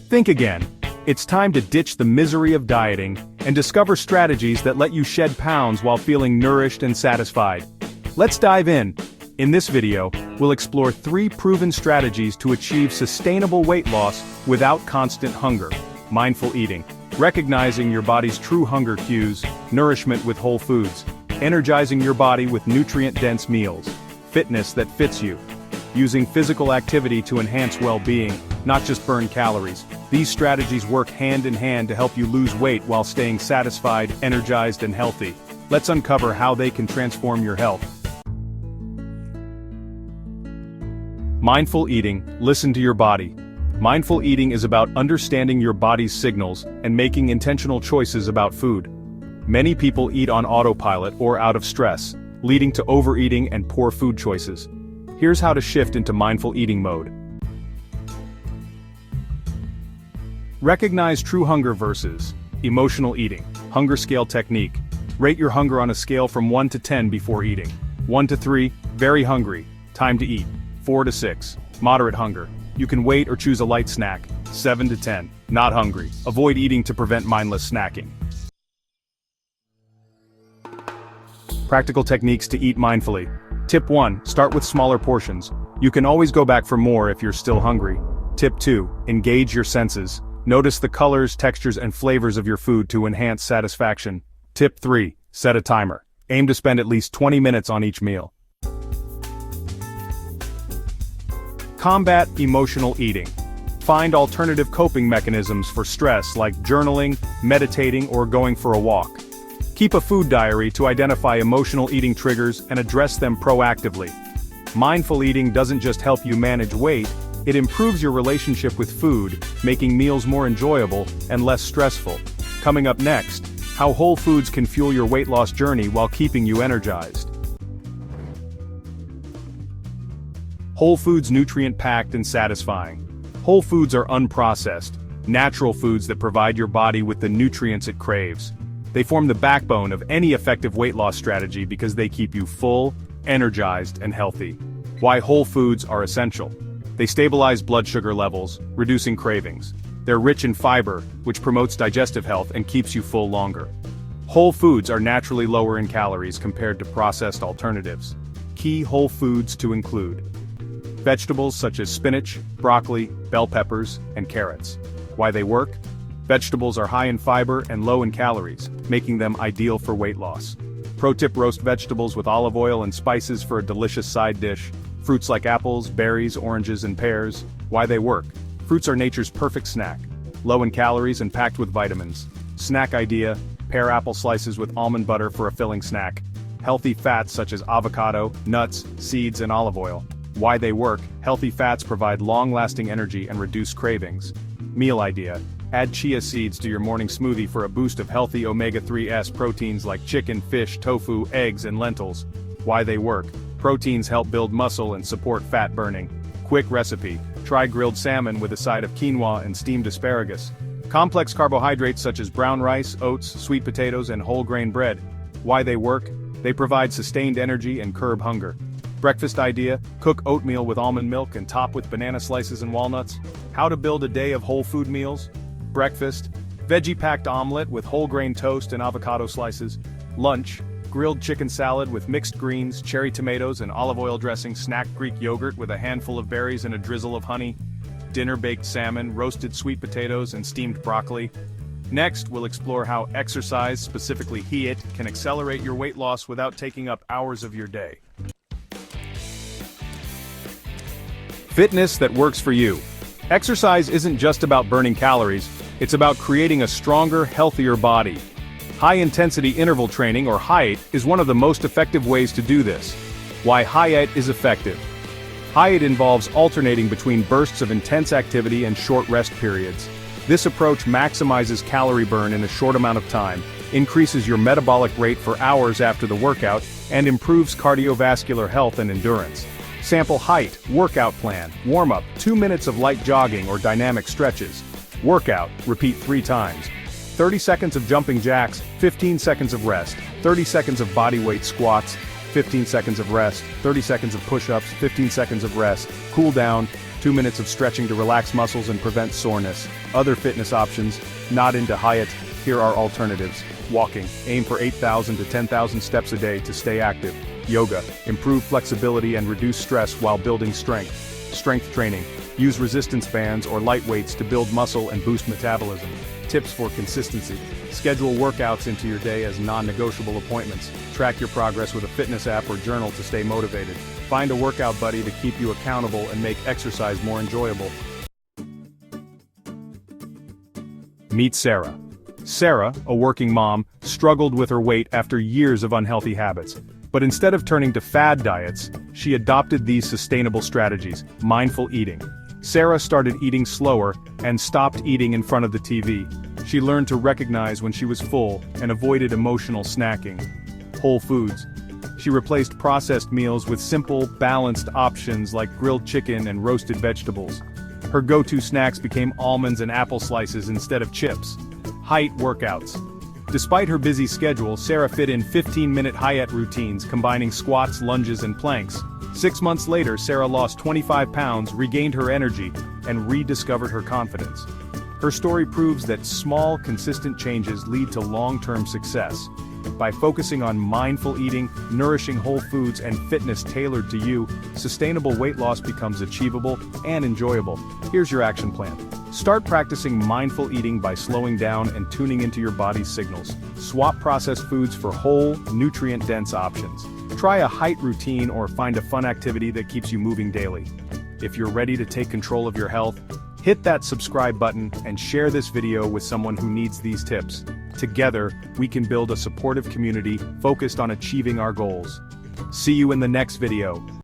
Think again. It's time to ditch the misery of dieting and discover strategies that let you shed pounds while feeling nourished and satisfied. Let's dive in. In this video, we'll explore 3 proven strategies to achieve sustainable weight loss without constant hunger. Mindful eating. Recognizing your body's true hunger cues, nourishment with whole foods. Energizing your body with nutrient-dense meals. Fitness that fits you. Using physical activity to enhance well-being, not just burn calories. These strategies work hand in hand to help you lose weight while staying satisfied, energized, and healthy. Let's uncover how they can transform your health. Mindful eating. Listen to your body. Mindful eating is about understanding your body's signals and making intentional choices about food. Many people eat on autopilot or out of stress, leading to overeating and poor food choices. Here's how to shift into mindful eating mode. Recognize true hunger versus emotional eating. Hunger scale technique. Rate your hunger on a scale from 1 to 10 before eating. 1 to 3, very hungry, time to eat. 4 to 6, moderate hunger. You can wait or choose a light snack. 7 to 10, not hungry. Avoid eating to prevent mindless snacking. Practical techniques to eat mindfully. Tip 1, start with smaller portions. You can always go back for more if you're still hungry. Tip 2, engage your senses. Notice the colors, textures, and flavors of your food to enhance satisfaction. Tip 3, set a timer. Aim to spend at least 20 minutes on each meal. Combat emotional eating. Find alternative coping mechanisms for stress like journaling, meditating, or going for a walk. Keep a food diary to identify emotional eating triggers and address them proactively. Mindful eating doesn't just help you manage weight, it improves your relationship with food, making meals more enjoyable and less stressful. Coming up next, how whole foods can fuel your weight loss journey while keeping you energized. Whole foods nutrient-packed and satisfying. Whole foods are unprocessed, natural foods that provide your body with the nutrients it craves. They form the backbone of any effective weight loss strategy because they keep you full, energized, and healthy. Why whole foods are essential. They stabilize blood sugar levels, reducing cravings. They're rich in fiber, which promotes digestive health and keeps you full longer. Whole foods are naturally lower in calories compared to processed alternatives. Key whole foods to include vegetables such as spinach, broccoli, bell peppers, and carrots. Why they work? Vegetables are high in fiber and low in calories, making them ideal for weight loss. Pro tip: roast vegetables with olive oil and spices for a delicious side dish. Fruits like apples, berries, oranges, and pears. Why they work? Fruits are nature's perfect snack. Low in calories and packed with vitamins. Snack idea: pear apple slices with almond butter for a filling snack. Healthy fats such as avocado, nuts, seeds, and olive oil. Why they work? Healthy fats provide long-lasting energy and reduce cravings. Meal idea: add chia seeds to your morning smoothie for a boost of healthy omega-3s proteins like chicken, fish, tofu, eggs, and lentils. Why they work? Proteins help build muscle and support fat burning. Quick recipe: try grilled salmon with a side of quinoa and steamed asparagus. Complex carbohydrates such as brown rice, oats, sweet potatoes, and whole grain bread. Why they work? They provide sustained energy and curb hunger. Breakfast idea: cook oatmeal with almond milk and top with banana slices and walnuts. How to build a day of whole food meals. Breakfast: veggie-packed omelet with whole grain toast and avocado slices. Lunch: grilled chicken salad with mixed greens, cherry tomatoes, and olive oil dressing. Snack: Greek yogurt with a handful of berries and a drizzle of honey. Dinner: baked salmon, roasted sweet potatoes, and steamed broccoli. Next, we'll explore how exercise, specifically HIIT, can accelerate your weight loss without taking up hours of your day. Fitness that works for you. Exercise isn't just about burning calories, it's about creating a stronger, healthier body. High-intensity interval training, or HIIT, is one of the most effective ways to do this. Why HIIT is effective. HIIT involves alternating between bursts of intense activity and short rest periods. This approach maximizes calorie burn in a short amount of time, increases your metabolic rate for hours after the workout, and improves cardiovascular health and endurance. Sample HIIT workout plan: warm-up, 2 minutes of light jogging or dynamic stretches. Workout, repeat 3 times. 30 seconds of jumping jacks, 15 seconds of rest. 30 seconds of body weight squats, 15 seconds of rest. 30 seconds of push-ups, 15 seconds of rest. Cool down, 2 minutes of stretching to relax muscles and prevent soreness. Other fitness options, not into HIIT, here are alternatives. Walking, aim for 8,000 to 10,000 steps a day to stay active. Yoga, improve flexibility and reduce stress while building strength. Strength training, use resistance bands or light weights to build muscle and boost metabolism. Tips for consistency, schedule workouts into your day as non-negotiable appointments. Track your progress with a fitness app or journal to stay motivated. Find a workout buddy to keep you accountable and make exercise more enjoyable. Meet Sarah. Sarah, a working mom, struggled with her weight after years of unhealthy habits. But instead of turning to fad diets, she adopted these sustainable strategies: mindful eating. Sarah started eating slower and stopped eating in front of the TV. She learned to recognize when she was full and avoided emotional snacking. Whole foods. She replaced processed meals with simple, balanced options like grilled chicken and roasted vegetables. Her go-to snacks became almonds and apple slices instead of chips. HIIT workouts. Despite her busy schedule, Sarah fit in 15-minute HIIT routines combining squats, lunges and planks. 6 months later, Sarah lost 25 pounds, regained her energy, and rediscovered her confidence. Her story proves that small, consistent changes lead to long-term success. By focusing on mindful eating, nourishing whole foods, and fitness tailored to you, sustainable weight loss becomes achievable and enjoyable. Here's your action plan. Start practicing mindful eating by slowing down and tuning into your body's signals. Swap processed foods for whole, nutrient-dense options. Try a HIIT routine or find a fun activity that keeps you moving daily. If you're ready to take control of your health, hit that subscribe button and share this video with someone who needs these tips. Together, we can build a supportive community focused on achieving our goals. See you in the next video.